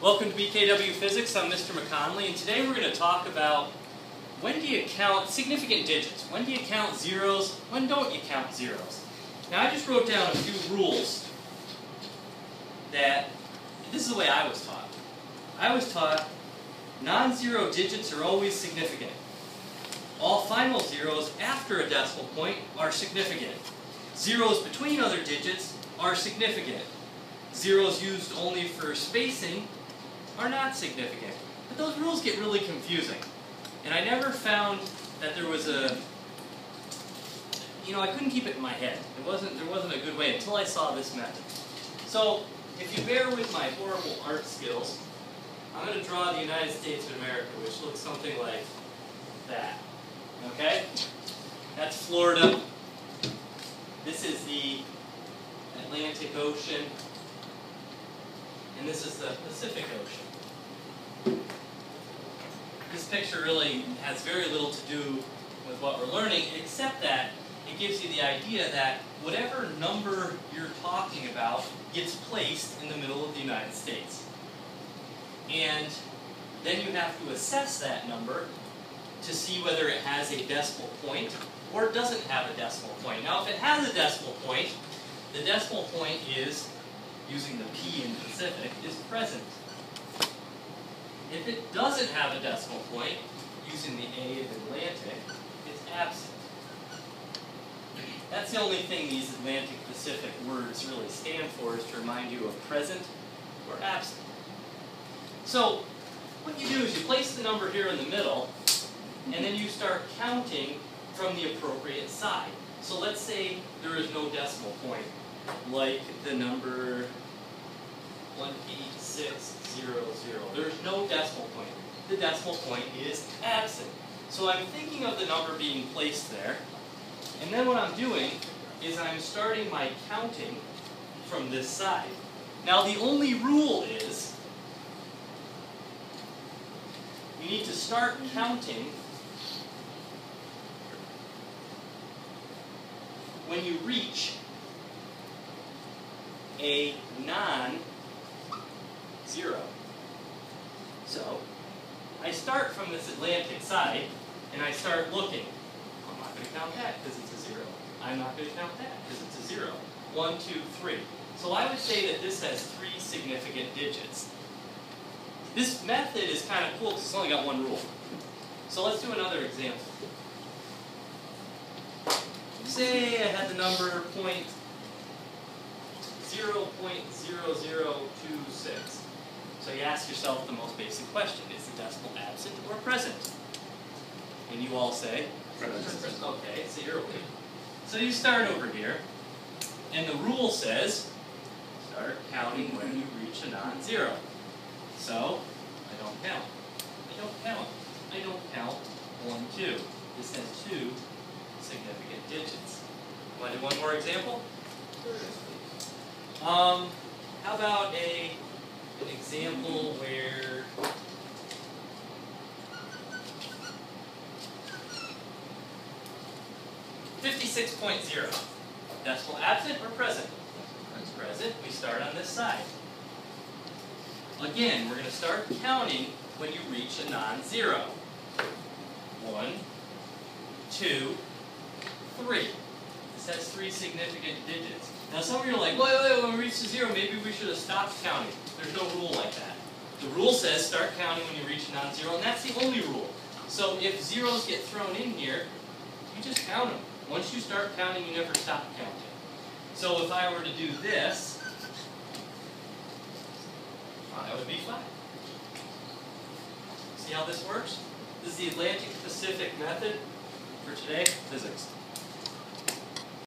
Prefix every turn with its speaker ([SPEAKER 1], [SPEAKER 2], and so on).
[SPEAKER 1] Welcome to BKW Physics. I'm Mr. McConley, and today we're going to talk about when do you count significant digits? When do you count zeros? When don't you count zeros? Now I just wrote down a few rules that, this is the way I was taught. I was taught non-zero digits are always significant. All final zeros after a decimal point are significant. Zeros between other digits are significant. Zeros used only for spacing are not significant. But those rules get really confusing. And I never found that there was a, I couldn't keep it in my head. There wasn't a good way until I saw this method. So, if you bear with my horrible art skills, I'm going to draw the United States of America, which looks something like that. Okay? That's Florida. This is the Atlantic Ocean. And this is the Pacific Ocean. This picture really has very little to do with what we're learning, except that it gives you the idea that whatever number you're talking about gets placed in the middle of the United States. And then you have to assess that number to see whether it has a decimal point or it doesn't have a decimal point. Now, if it has a decimal point, the decimal point is, using the P in Pacific, is present. If it doesn't have a decimal point, using the A of Atlantic, it's absent. That's the only thing these Atlantic-Pacific words really stand for, is to remind you of present or absent. So, what you do is you place the number here in the middle, and then you start counting from the appropriate side. So let's say there is no decimal point, like the number 18600. There's no decimal point. The decimal point is absent. So I'm thinking of the number being placed there, and then what I'm doing is I'm starting my counting from this side. Now the only rule is you need to start counting when you reach a non-zero. So, I start from this Atlantic side, and I start looking. I'm not going to count that because it's a zero. I'm not going to count that because it's a zero. 1, 2, 3. So I would say that this has 3 significant digits. This method is kind of cool because it's only got one rule. So let's do another example. Say I had the number 0.0026. So you ask yourself the most basic question: is the decimal absent or present? And you all say present. Okay, so you're okay. So you start over here, and the rule says start counting when you reach a non-zero. So I don't count. I don't count. I don't count 1, 2. This has 2 significant digits. Want to do one more example? How about an example where $56.0. Decimal absent or present? It's present. We start on this side. Again, we're going to start counting when you reach a non-zero. 1, 2, 3. This has 3 significant digits. Now some of you are like, wait, when we reach the 0, maybe we should have stopped counting. There's no rule like that. The rule says start counting when you reach a non-zero, and that's the only rule. So if zeros get thrown in here, you just count them. Once you start counting, you never stop counting. So if I were to do this, that would be 5. See how this works? This is the Atlantic-Pacific method for today, physics.